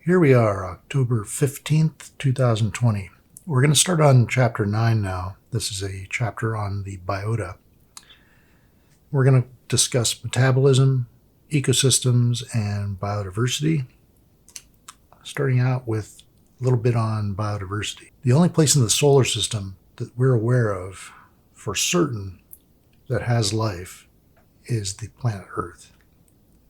Here we are, October 15th, 2020. We're going to start on Chapter 9 now. This is a chapter on the biota. We're going to discuss metabolism, ecosystems, and biodiversity. Starting out with a little bit on biodiversity. The only place in the solar system that we're aware of for certain that has life is the planet Earth.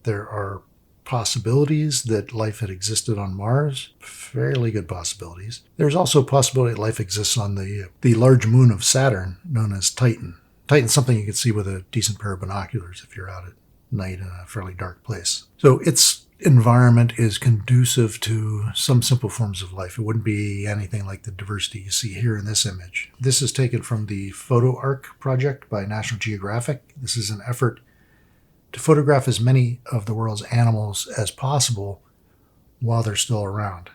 There are possibilities that life had existed on Mars, fairly good possibilities. There's also a possibility that life exists on the large moon of Saturn, known as Titan. Titan's something you can see with a decent pair of binoculars if you're out at night in a fairly dark place. So its environment is conducive to some simple forms of life. It wouldn't be anything like the diversity you see here in this image. This is taken from the Photo Arc project by National Geographic. This is an effort to photograph as many of the world's animals as possible while they're still around.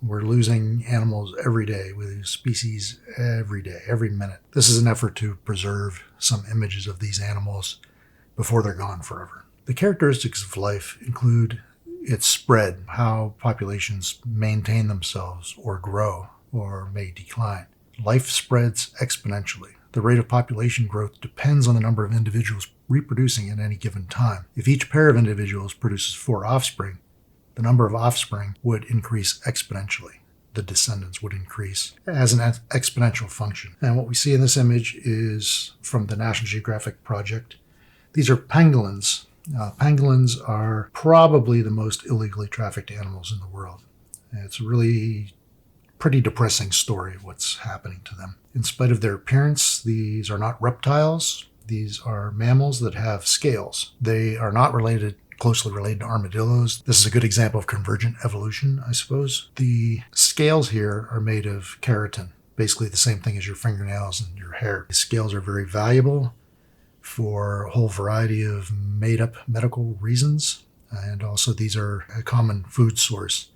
We're losing animals every day. We lose species every day, every minute. This is an effort to preserve some images of these animals before they're gone forever. The characteristics of life include its spread, how populations maintain themselves or grow or may decline. Life spreads exponentially. The rate of population growth depends on the number of individuals reproducing at any given time. If each pair of individuals produces 4 offspring, the number of offspring would increase exponentially. The descendants would increase as an exponential function. And what we see in this image is from the National Geographic project. These are pangolins. Pangolins are probably the most illegally trafficked animals in the world. It's really pretty depressing story of what's happening to them. In spite of their appearance, these are not reptiles. These are mammals that have scales. They are not closely related to armadillos. This is a good example of convergent evolution, I suppose. The scales here are made of keratin, basically the same thing as your fingernails and your hair. The scales are very valuable for a whole variety of made-up medical reasons, and also these are a common food source.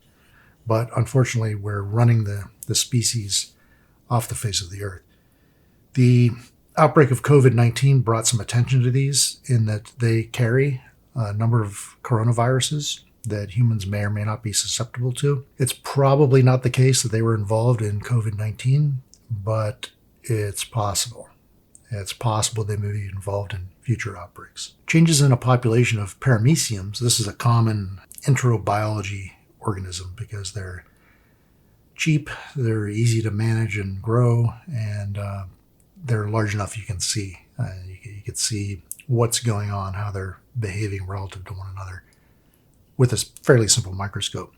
But unfortunately, we're running the species off the face of the earth. The outbreak of COVID-19 brought some attention to these in that they carry a number of coronaviruses that humans may or may not be susceptible to. It's probably not the case that they were involved in COVID-19, but it's possible. It's possible they may be involved in future outbreaks. Changes in a population of parameciums, this is a common enterobiology organism because they're cheap, they're easy to manage and grow, and they're large enough you can see. You can see what's going on, how they're behaving relative to one another with a fairly simple microscope.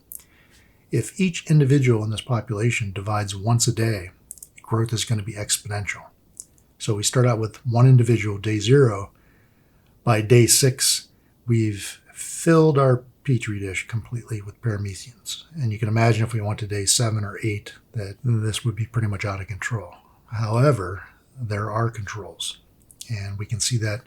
If each individual in this population divides once a day, growth is going to be exponential. So we start out with one individual, day 0. By day 6, we've filled our petri dish completely with parameciums. And you can imagine if we went to day 7 or 8 that this would be pretty much out of control. However, there are controls. And we can see that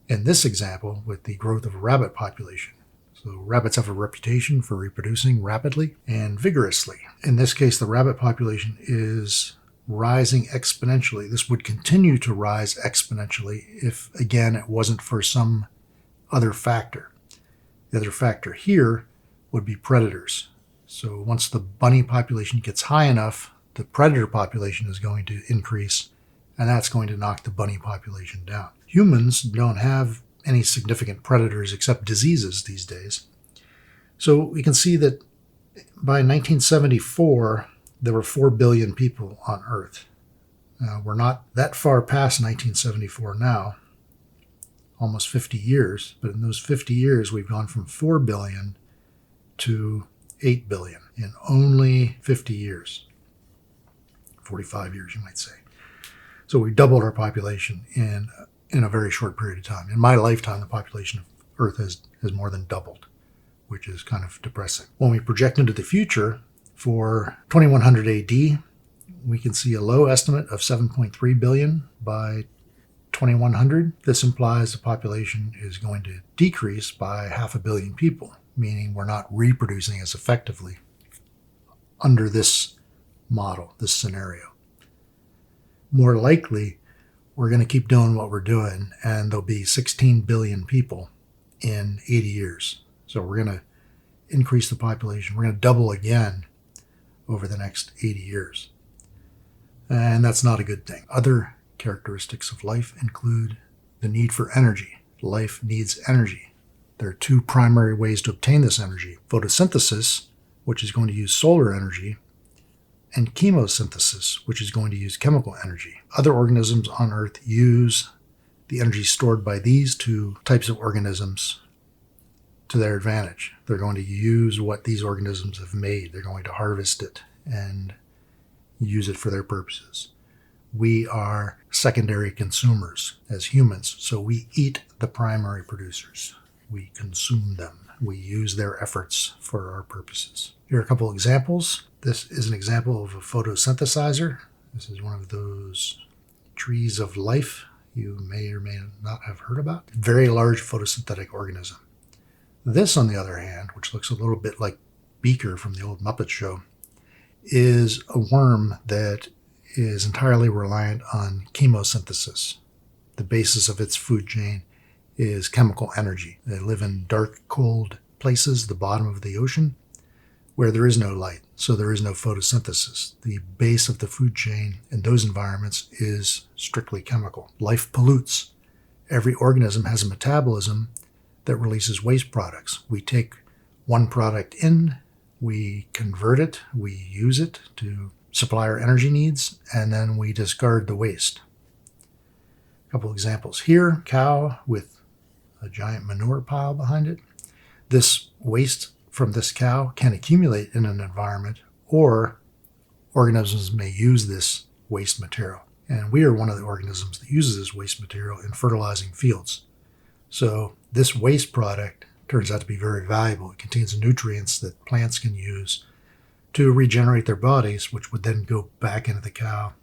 in this example with the growth of a rabbit population. So rabbits have a reputation for reproducing rapidly and vigorously. In this case, the rabbit population is rising exponentially. This would continue to rise exponentially if, again, it wasn't for some other factor. The other factor here would be predators. So once the bunny population gets high enough, the predator population is going to increase, and that's going to knock the bunny population down. Humans don't have any significant predators except diseases these days. So we can see that by 1974, there were 4 billion people on Earth. We're not that far past 1974 now, almost 50 years, but in those 50 years, we've gone from 4 billion to 8 billion in only 50 years, 45 years, you might say. So we doubled our population in a very short period of time. In my lifetime, the population of Earth has more than doubled, which is kind of depressing. When we project into the future, for 2100 AD, we can see a low estimate of 7.3 billion by 2100. This implies the population is going to decrease by 500 million people, meaning we're not reproducing as effectively under this model, this scenario. More likely, we're going to keep doing what we're doing, and there'll be 16 billion people in 80 years. So we're going to increase the population. We're going to double again over the next 80 years. And that's not a good thing. Other characteristics of life include the need for energy. Life needs energy. There are two primary ways to obtain this energy: photosynthesis, which is going to use solar energy, and chemosynthesis, which is going to use chemical energy. Other organisms on Earth use the energy stored by these two types of organisms to their advantage. They're going to use what these organisms have made. They're going to harvest it and use it for their purposes. We are secondary consumers as humans, so we eat the primary producers. We consume them. We use their efforts for our purposes. Here are a couple examples. This is an example of a photosynthesizer. This is one of those trees of life you may or may not have heard about. Very large photosynthetic organism. This, on the other hand, which looks a little bit like Beaker from the old Muppet Show, is a worm that is entirely reliant on chemosynthesis. The basis of its food chain is chemical energy. They live in dark, cold places, the bottom of the ocean, where there is no light, so there is no photosynthesis. The base of the food chain in those environments is strictly chemical. Life pollutes. Every organism has a metabolism that releases waste products. We take one product in, we convert it, we use it to supply our energy needs, and then we discard the waste. A couple examples here: cow with a giant manure pile behind it. This waste from this cow can accumulate in an environment, or organisms may use this waste material. And we are one of the organisms that uses this waste material in fertilizing fields. So this waste product turns out to be very valuable. It contains nutrients that plants can use to regenerate their bodies, which would then go back into the cow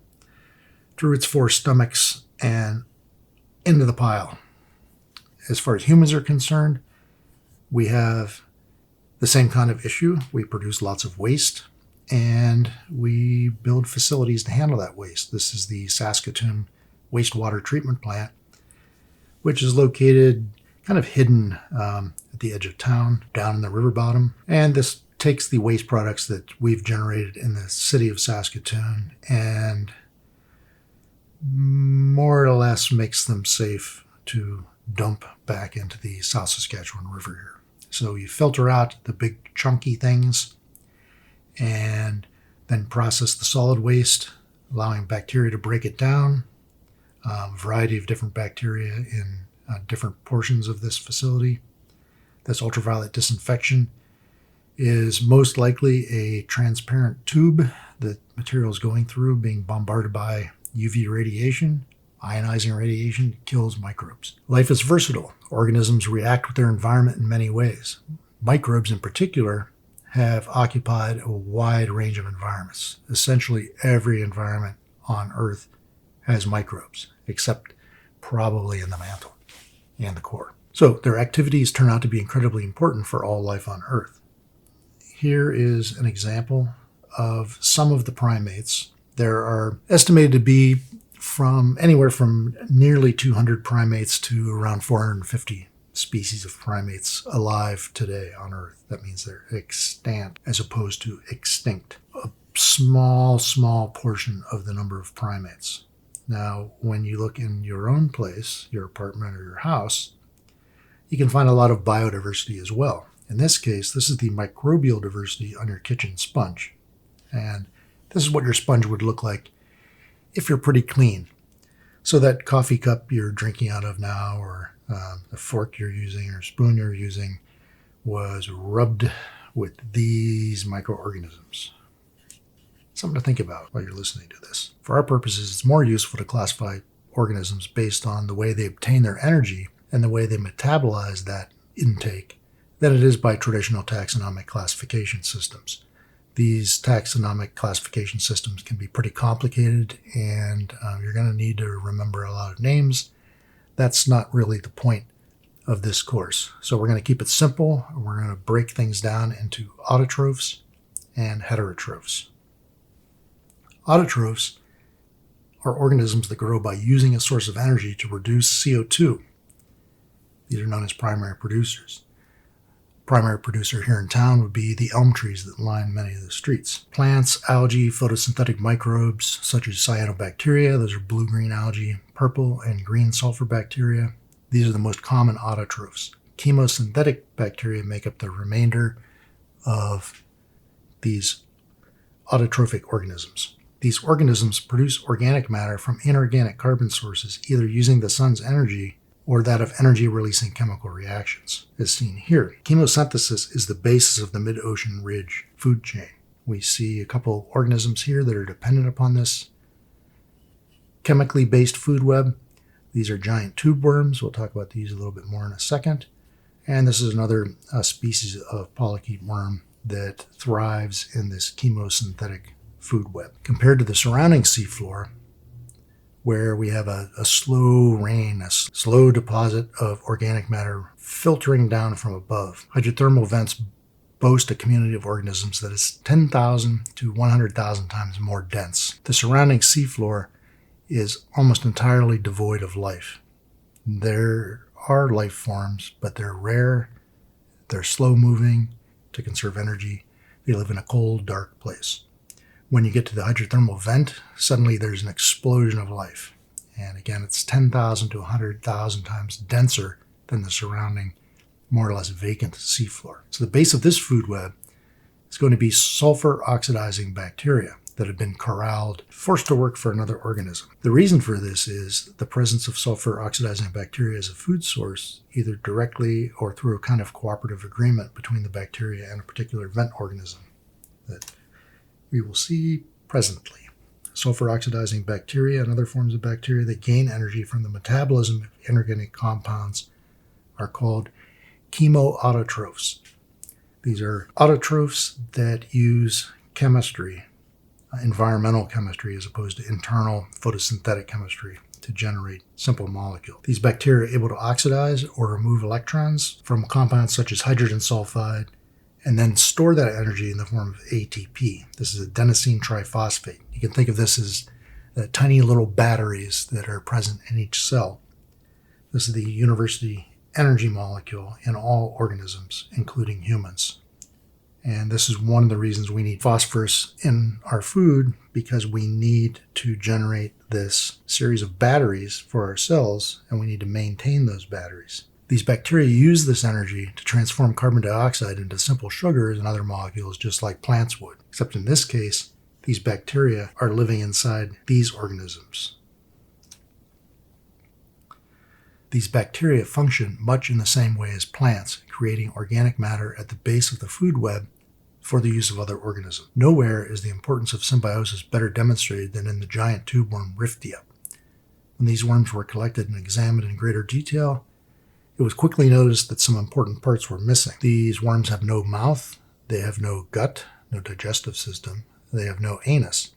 through its four stomachs and into the pile. As far as humans are concerned, we have the same kind of issue. We produce lots of waste, and we build facilities to handle that waste. This is the Saskatoon wastewater treatment plant, which is located kind of hidden at the edge of town, down in the river bottom. And this takes the waste products that we've generated in the city of Saskatoon and more or less makes them safe to dump back into the South Saskatchewan River here. So you filter out the big chunky things and then process the solid waste, allowing bacteria to break it down. A variety of different bacteria in different portions of this facility. This ultraviolet disinfection is most likely a transparent tube that material is going through, being bombarded by UV radiation. Ionizing radiation kills microbes. Life is versatile. Organisms react with their environment in many ways. Microbes in particular have occupied a wide range of environments. Essentially every environment on Earth has microbes, except probably in the mantle and the core. So their activities turn out to be incredibly important for all life on Earth. Here is an example of some of the primates. There are estimated to be from anywhere from nearly 200 primates to around 450 species of primates alive today on Earth. That means they're extant as opposed to extinct. A small portion of the number of primates. Now, when you look in your own place, your apartment or your house, you can find a lot of biodiversity as well. In this case, this is the microbial diversity on your kitchen sponge. And this is what your sponge would look like if you're pretty clean. So that coffee cup you're drinking out of now, or the fork you're using or spoon you're using, was rubbed with these microorganisms. Something to think about while you're listening to this. For our purposes, it's more useful to classify organisms based on the way they obtain their energy and the way they metabolize that intake than it is by traditional taxonomic classification systems. These taxonomic classification systems can be pretty complicated, and you're going to need to remember a lot of names. That's not really the point of this course. So we're going to keep it simple. We're going to break things down into autotrophs and heterotrophs. Autotrophs are organisms that grow by using a source of energy to reduce CO2. These are known as primary producers. primary producer here in town would be the elm trees that line many of the streets. Plants, algae, photosynthetic microbes such as cyanobacteria, those are blue-green algae, purple and green sulfur bacteria. These are the most common autotrophs. Chemosynthetic bacteria make up the remainder of these autotrophic organisms. These organisms produce organic matter from inorganic carbon sources, either using the sun's energy or that of energy-releasing chemical reactions, as seen here. Chemosynthesis is the basis of the mid-ocean ridge food chain. We see a couple organisms here that are dependent upon this chemically based food web. These are giant tube worms. We'll talk about these a little bit more in a second. And this is another species of polychaete worm that thrives in this chemosynthetic food web. Compared to the surrounding seafloor, where we have a slow rain, a slow deposit of organic matter filtering down from above. Hydrothermal vents boast a community of organisms that is 10,000 to 100,000 times more dense. The surrounding seafloor is almost entirely devoid of life. There are life forms, but they're rare, they're slow-moving to conserve energy, they live in a cold, dark place. When you get to the hydrothermal vent, suddenly there's an explosion of life. And again, it's 10,000 to 100,000 times denser than the surrounding, more or less vacant seafloor. So the base of this food web is going to be sulfur oxidizing bacteria that have been corralled, forced to work for another organism. The reason for this is the presence of sulfur oxidizing bacteria as a food source, either directly or through a kind of cooperative agreement between the bacteria and a particular vent organism that we will see presently. Sulfur oxidizing bacteria and other forms of bacteria that gain energy from the metabolism of inorganic compounds are called chemoautotrophs. These are autotrophs that use chemistry, environmental chemistry, as opposed to internal photosynthetic chemistry to generate simple molecules. These bacteria are able to oxidize or remove electrons from compounds such as hydrogen sulfide and then store that energy in the form of ATP. This is adenosine triphosphate. You can think of this as tiny little batteries that are present in each cell. This is the university energy molecule in all organisms, including humans. And this is one of the reasons we need phosphorus in our food, because we need to generate this series of batteries for our cells, and we need to maintain those batteries. These bacteria use this energy to transform carbon dioxide into simple sugars and other molecules, just like plants would. Except in this case, these bacteria are living inside these organisms. These bacteria function much in the same way as plants, creating organic matter at the base of the food web for the use of other organisms. Nowhere is the importance of symbiosis better demonstrated than in the giant tube worm Riftia. When these worms were collected and examined in greater detail, it was quickly noticed that some important parts were missing. These worms have no mouth, they have no gut, no digestive system, they have no anus.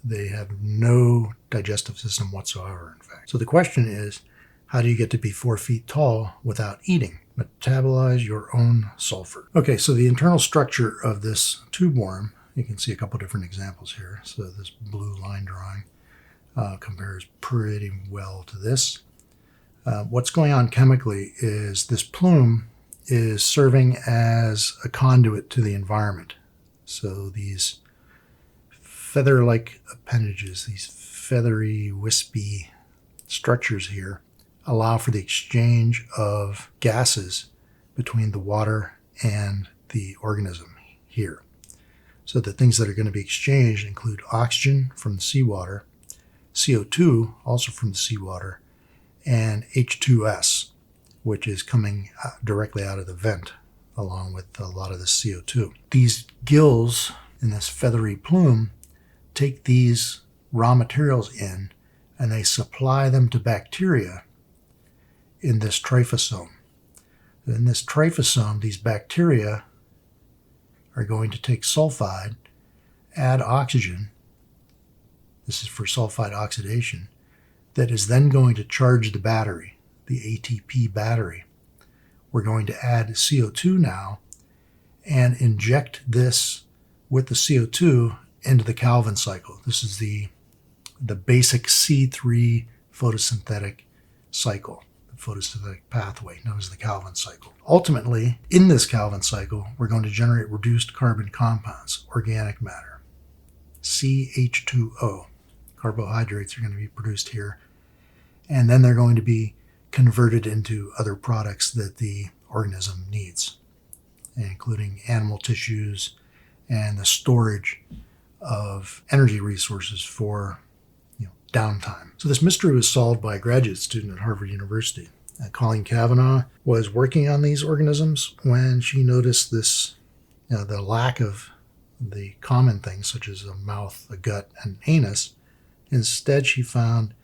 They have no digestive system whatsoever, in fact. So the question is, how do you get to be 4 feet tall without eating? Metabolize your own sulfur. Okay, so the internal structure of this tube worm, you can see a couple different examples here. So this blue line drawing compares pretty well to this. What's going on chemically is this plume is serving as a conduit to the environment. So these feather-like appendages, these feathery, wispy structures here, allow for the exchange of gases between the water and the organism here. So the things that are going to be exchanged include oxygen from the seawater, CO2 also from the seawater, and H2S, which is coming directly out of the vent along with a lot of the CO2. These gills in this feathery plume take these raw materials in and they supply them to bacteria in this tryphosome. In this tryphosome, these bacteria are going to take sulfide, add oxygen, this is for sulfide oxidation, that is then going to charge the battery, the ATP battery. We're going to add CO2 now and inject this with the CO2 into the Calvin cycle. This is the basic C3 photosynthetic cycle. The photosynthetic pathway known as the Calvin cycle. Ultimately, in this Calvin cycle, we're going to generate reduced carbon compounds, organic matter, CH2O. Carbohydrates are going to be produced here, and then they're going to be converted into other products that the organism needs, including animal tissues and the storage of energy resources for downtime. So this mystery was solved by a graduate student at Harvard University. Colleen Cavanaugh was working on these organisms when she noticed this, the lack of the common things such as a mouth, a gut, and anus. Instead, she found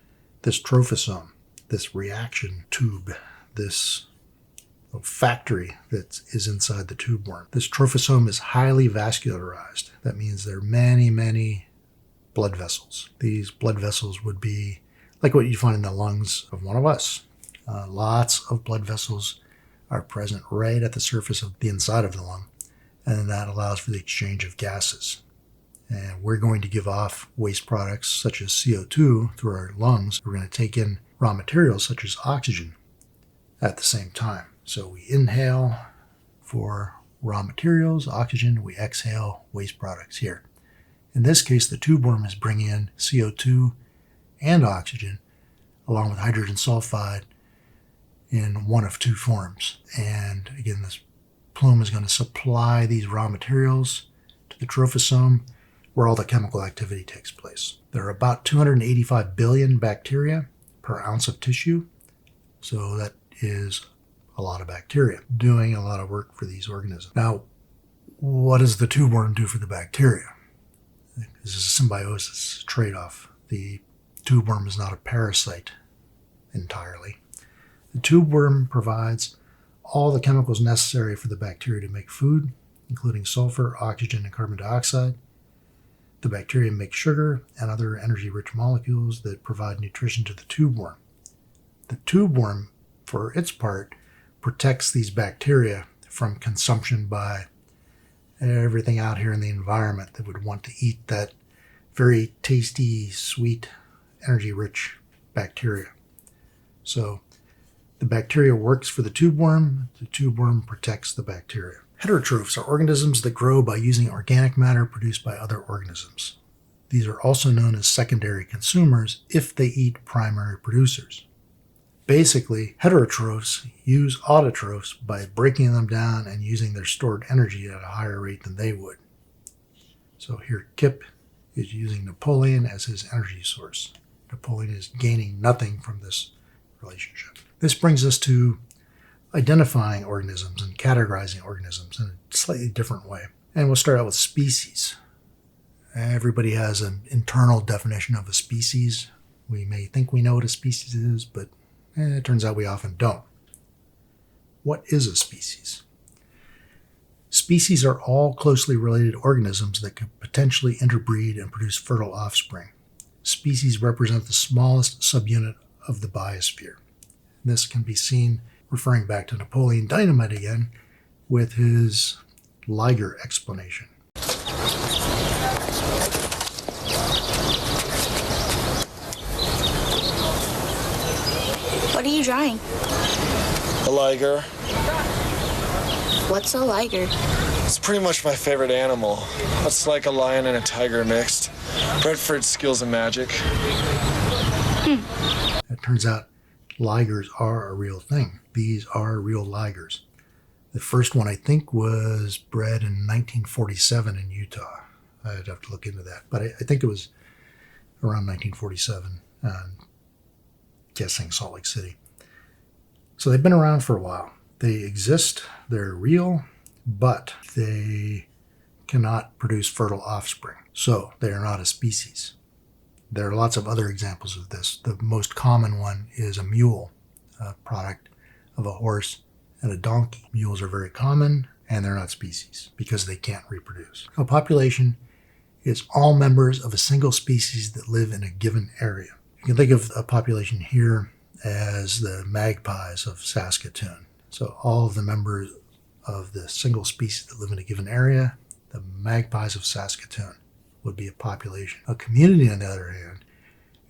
this trophosome, this reaction tube, this factory that is inside the tube worm. This trophosome is highly vascularized. That means there are many, many blood vessels. These blood vessels would be like what you find in the lungs of one of us. Lots of blood vessels are present right at the surface of the inside of the lung, and that allows for the exchange of gases. And we're going to give off waste products such as CO2 through our lungs. We're going to take in raw materials such as oxygen at the same time. So we inhale for raw materials, oxygen, we exhale waste products here. In this case, the tube worm is bringing in CO2 and oxygen along with hydrogen sulfide in one of two forms. And again, this plume is going to supply these raw materials to the trophosome where all the chemical activity takes place. There are about 285 billion bacteria per ounce of tissue. So that is a lot of bacteria doing a lot of work for these organisms. Now, what does the tube worm do for the bacteria? This is a symbiosis trade-off. The tube worm is not a parasite entirely. The tube worm provides all the chemicals necessary for the bacteria to make food, including sulfur, oxygen, and carbon dioxide. The bacteria make sugar and other energy-rich molecules that provide nutrition to the tube worm. The tube worm, for its part, protects these bacteria from consumption by everything out here in the environment that would want to eat that very tasty, sweet, energy-rich bacteria. So the bacteria works for the tube worm protects the bacteria. Heterotrophs are organisms that grow by using organic matter produced by other organisms. These are also known as secondary consumers if they eat primary producers. Basically, heterotrophs use autotrophs by breaking them down and using their stored energy at a higher rate than they would. So here Kip is using Napoleon as his energy source. Napoleon is gaining nothing from this relationship. This brings us to identifying organisms and categorizing organisms in a slightly different way. And we'll start out with species. Everybody has an internal definition of a species. We may think we know what a species is, but it turns out we often don't. What is a species? Species are all closely related organisms that could potentially interbreed and produce fertile offspring. Species represent the smallest subunit of the biosphere. This can be seen, referring back to Napoleon Dynamite again, with his Liger explanation. What are you drawing? A liger. What's a liger? It's pretty much my favorite animal. It's like a lion and a tiger mixed. Bred for its skills and magic. It turns out ligers are a real thing. These are real ligers. The first one, I think, was bred in 1947 in Utah. I'd have to look into that. But I think it was around 1947. Guessing Salt Lake City. So they've been around for a while. They exist, they're real, but they cannot produce fertile offspring. So they are not a species. There are lots of other examples of this. The most common one is a mule, a product of a horse and a donkey. Mules are very common and they're not species because they can't reproduce. A population is all members of a single species that live in a given area. You can think of a population here as the magpies of Saskatoon. So all of the members of the single species that live in a given area, the magpies of Saskatoon, would be a population. A community, on the other hand,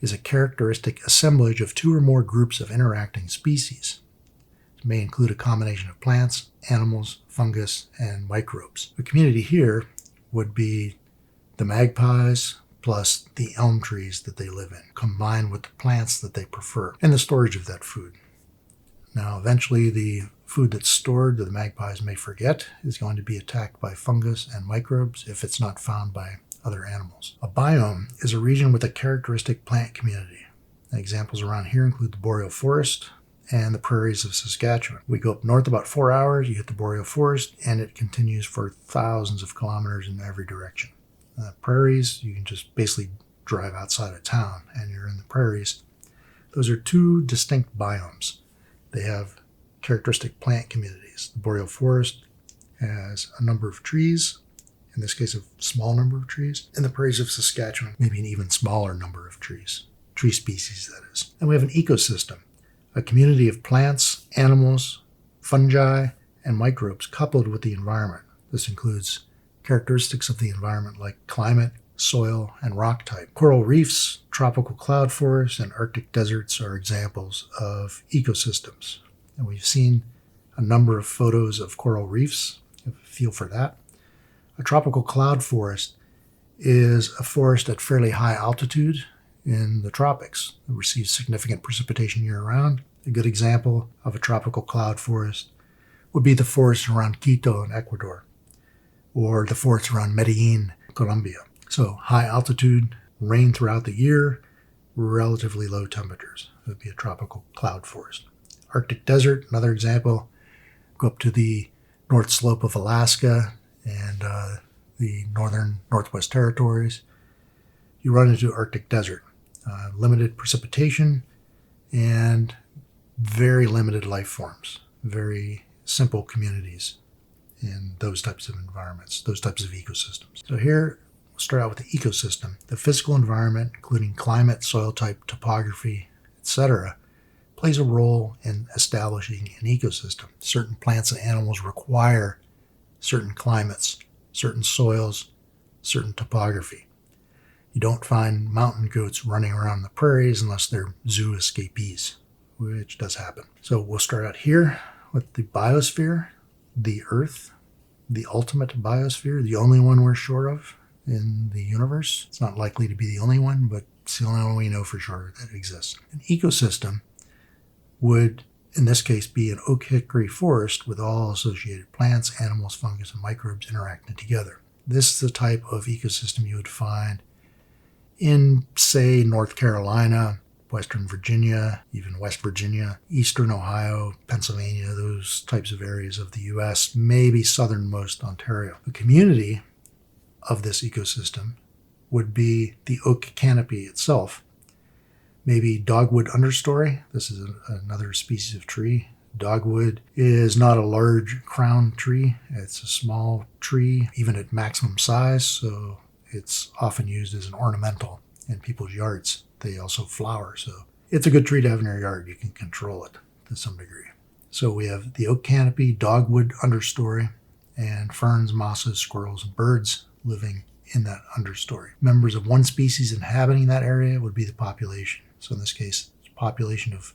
is a characteristic assemblage of two or more groups of interacting species. may include a combination of plants, animals, fungus, and microbes. The community here would be the magpies plus the elm trees that they live in, combined with the plants that they prefer, and the storage of that food. Now, eventually, the food that's stored that the magpies may forget is going to be attacked by fungus and microbes if it's not found by other animals. A biome is a region with a characteristic plant community. Examples around here include the boreal forest and the prairies of Saskatchewan. We go up north about 4 hours, you hit the boreal forest, and it continues for thousands of kilometers in every direction. Prairies, you can just basically drive outside of town and you're in the prairies. Those are two distinct biomes. They have characteristic plant communities. The boreal forest has a number of trees, in this case a small number of trees. In the prairies of Saskatchewan, maybe an even smaller number of trees. Tree species, that is. And we have an ecosystem, a community of plants, animals, fungi, and microbes coupled with the environment. This includes characteristics of the environment like climate, soil, and rock type. Coral reefs, tropical cloud forests, and Arctic deserts are examples of ecosystems. And we've seen a number of photos of coral reefs. You have a feel for that. A tropical cloud forest is a forest at fairly high altitude in the tropics. It receives significant precipitation year-round. A good example of a tropical cloud forest would be the forest around Quito in Ecuador, or the forest around Medellin, Colombia. So high altitude, rain throughout the year, relatively low temperatures. It would be a tropical cloud forest. Arctic desert, another example. Go up to the north slope of Alaska and the northern Northwest Territories. You run into Arctic desert. Limited precipitation and very limited life forms. Very simple communities in those types of environments, those types of ecosystems. So here, we'll start out with the ecosystem. The physical environment, including climate, soil type, topography, etc., plays a role in establishing an ecosystem. Certain plants and animals require certain climates, certain soils, certain topography. You don't find mountain goats running around the prairies unless they're zoo escapees, which does happen. So we'll start out here with the biosphere, the Earth, the ultimate biosphere, the only one we're sure of in the universe. It's not likely to be the only one, but it's the only one we know for sure that exists. An ecosystem would, in this case, be an oak hickory forest with all associated plants, animals, fungus, and microbes interacting together. This is the type of ecosystem you would find in, say, North Carolina, Western Virginia, even West Virginia, Eastern Ohio, Pennsylvania, those types of areas of the U.S., maybe southernmost Ontario. The community of this ecosystem would be the oak canopy itself. Maybe dogwood understory. This is another species of tree. Dogwood is not a large crown tree. It's a small tree, even at maximum size, so it's often used as an ornamental in people's yards. They also flower, so it's a good tree to have in your yard. You can control it to some degree. So we have the oak canopy, dogwood understory, and ferns, mosses, squirrels, and birds living in that understory. Members of one species inhabiting that area would be the population. So in this case, it's a population of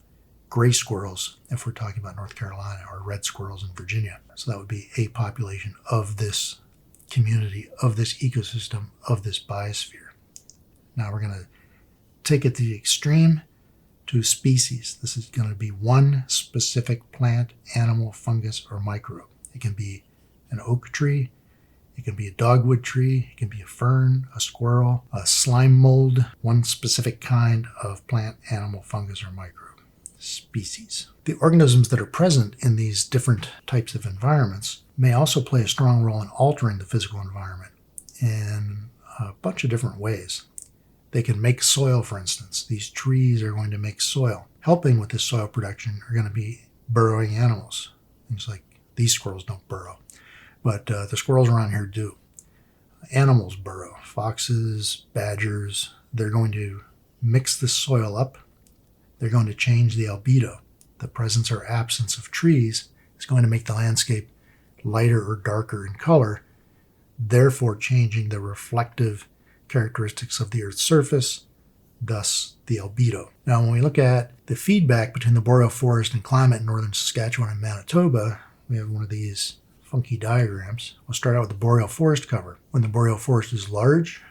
gray squirrels, if we're talking about North Carolina, or red squirrels in Virginia. So that would be a population of this community, of this ecosystem, of this biosphere. Now we're going to take it to the extreme to species. This is going to be one specific plant, animal, fungus, or microbe. It can be an oak tree, it can be a dogwood tree, it can be a fern, a squirrel, a slime mold, one specific kind of plant, animal, fungus, or microbe. Species. The organisms that are present in these different types of environments may also play a strong role in altering the physical environment in a bunch of different ways. They can make soil, for instance. These trees are going to make soil. Helping with this soil production are going to be burrowing animals. Things like these squirrels don't burrow, but the squirrels around here do. Animals burrow. Foxes, badgers, they're going to mix the soil up. They're going to change the albedo. The presence or absence of trees is going to make the landscape lighter or darker in color, therefore changing the reflective characteristics of the Earth's surface, thus the albedo. Now, when we look at the feedback between the boreal forest and climate in northern Saskatchewan and Manitoba, we have one of these funky diagrams. We'll start out with the boreal forest cover. When the boreal forest is large,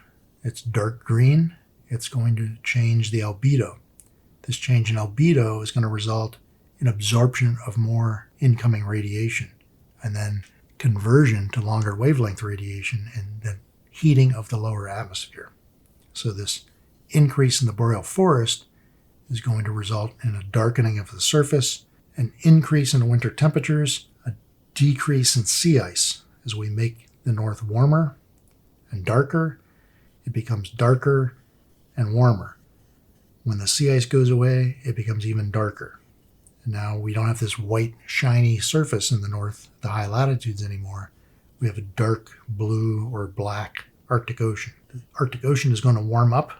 it's dark green, it's going to change the albedo. This change in albedo is going to result in absorption of more incoming radiation, and then conversion to longer wavelength radiation and then heating of the lower atmosphere. So this increase in the boreal forest is going to result in a darkening of the surface, an increase in winter temperatures, a decrease in sea ice. As we make the north warmer and darker, it becomes darker and warmer. When the sea ice goes away, it becomes even darker. And now we don't have this white, shiny surface in the north, the high latitudes anymore. We have a dark blue or black Arctic Ocean. The Arctic Ocean is going to warm up.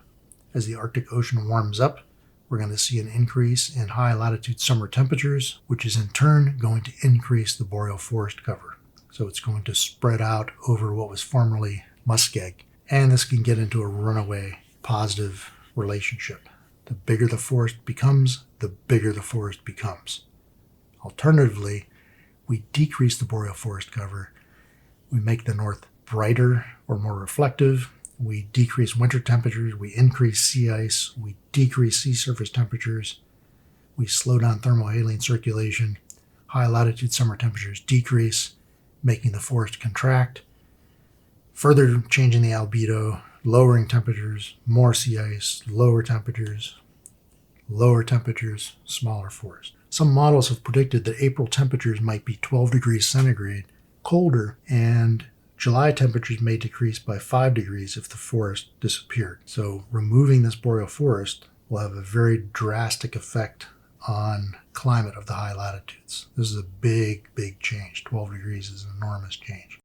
As the Arctic Ocean warms up, we're going to see an increase in high latitude summer temperatures, which is in turn going to increase the boreal forest cover. So it's going to spread out over what was formerly muskeg. And this can get into a runaway positive relationship. The bigger the forest becomes, the bigger the forest becomes. Alternatively, we decrease the boreal forest cover. We make the north brighter or more reflective. We decrease winter temperatures. We increase sea ice. We decrease sea surface temperatures. We slow down thermohaline circulation. High latitude summer temperatures decrease, making the forest contract, further changing the albedo, lowering temperatures, more sea ice, lower temperatures, smaller forest. Some models have predicted that April temperatures might be 12 degrees centigrade colder, and July temperatures may decrease by 5 degrees if the forest disappeared. So removing this boreal forest will have a very drastic effect on climate of the high latitudes. This is a big, big change. 12 degrees is an enormous change.